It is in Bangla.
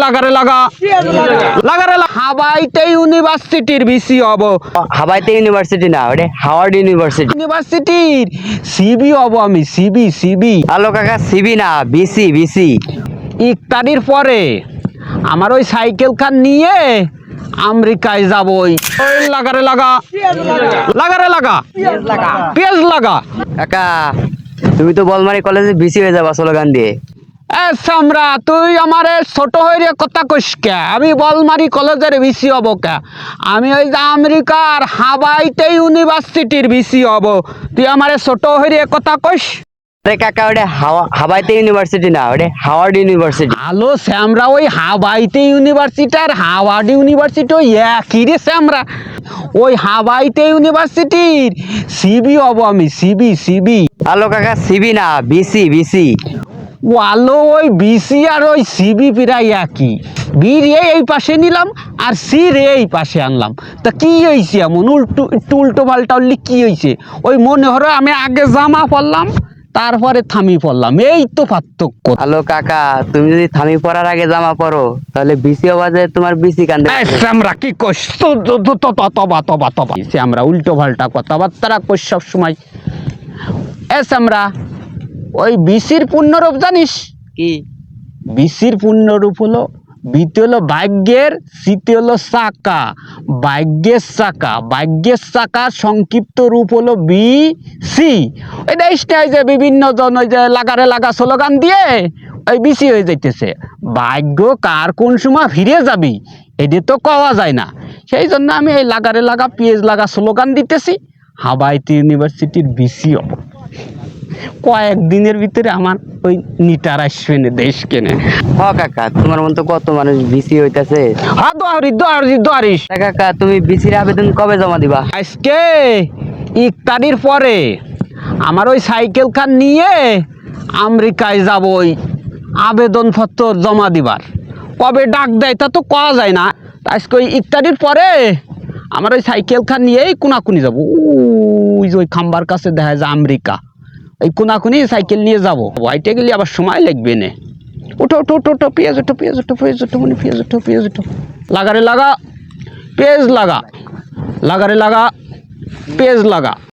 লাগারে লাগা লাগারে হাওয়াইতে ইউনিভার্সিটির বিসি হব। হাওয়াইতে ইউনিভার্সিটি না, ওটা হাওয়ার্ড ইউনিভার্সিটি। ইউনিভার্সিটির সিবি হব আমি, সিবি। হ্যালো কাকা, সিবি না, বিসি। ইফতারির পরে আমার ওই সাইকেল খান নিয়ে আমেরিকায় যাবো। ওই লাগারে লাগা লাগারে লাগা পেঁয়াজ লাগা। কাকা তুমি তো বলমারি কলেজে বিসি হয়ে যাবা স্লোগান দিয়ে। এ সামরা, তুই আমারে ছোট হয়ে কথা কইস কে? আমি বলমারি কলেজের বিসি হব কে? আমি ওই যে আমেরিকার হাওয়াইতে ইউনিভার্সিটির বিসি হব। তুই আমারে ছোট হয়ে কথা কইস? আরে কাকা, ওটা হাওয়াইতে ইউনিভার্সিটি না, ওটা হাওয়ার্ড ইউনিভার্সিটি। আলো শ্যামরা, ওই হাওয়াইতে ইউনিভার্সিটি আর হাওয়ার্ড ইউনিভার্সিটি ওই একই রে শ্যামরা। ওই হাওয়াইতে ইউনিভার্সিটির সিবি হব আমি, সিবি। হ্যালো কাকা, সিবি না, বিসি। আলো ওই বিসি আর ওই সিবি প্রায় একই। বি রে এই পাশে নিলাম আর সি রে এই পাশে আনলাম, তা কি হয়েছে এমন? উল্টো পাল্টা উল্লি কি হয়েছে? ওই মনে হলো আমি আগে জামা পরলাম তারপরে থামি পড়লাম, এই তো পার্থক্য। হ্যালো কাকা, তুমি যদি থামি পরার আগে জামা পরো তাহলে বিসি আওয়াজে তোমার বিসি কান্দে। আমরা কি কইস? তবা আমরা উল্টো পাল্টা কথাবার্তা কইস সব সময়। আমরা ওই বিসির পূর্ণরূপ জানিস কি? বিসির পূর্ণরূপ হলো, বিতে হলো ভাগ্যের, সিতে হলো চাকা, ভাগ্যের চাকা সংক্ষিপ্ত রূপ হলো বিসি। ওই দেশটা যে বিভিন্ন জন ওই যে লাগারে লাগা স্লোগান দিয়ে ওই বিসি হয়ে যাইতেছে। ভাগ্য কার কোন সময় ফিরে যাবি এটা তো কওয়া যায় না। সেই জন্য আমি এই লাগারে লাগা পেঁয়াজ লাগা স্লোগান দিতেছি। হাওয়াইতে ইউনিভার্সিটির বিসি হব। কয়েকদিনের ভিতরে আমার ওই নিটার আসবে না দেশ কেনে। হ কাকা, তোমার মতো কত মানুষ বিসি হইতাছে। হ্যাঁ, দোয়ারিস। কাকা তুমি বিসির আবেদন কবে জমা দিবা? আজকে ইফতারির পরে আমার ওই সাইকেল খান নিয়ে আমেরিকায় যাব ওই আবেদনপত্র জমা দিবার। কবে ডাক দেয় তা তো কওয়া যায় না। আজকে ওই ইফতারির পরে আমার ওই সাইকেল খান নিয়েই কোনাকুনি যাবো। ওই যে ওই খাম্বার কাছে দেখা যায় আমেরিকা, এই কোনাকুনি সাইকেল নিয়ে যাবো। হাইটে গেলে আবার সময় লাগবে না। ওঠো পেঁয়াজ ওঠো। লাগারে লাগা পেঁয়াজ লাগা লাগারে লাগা পেঁয়াজ লাগা।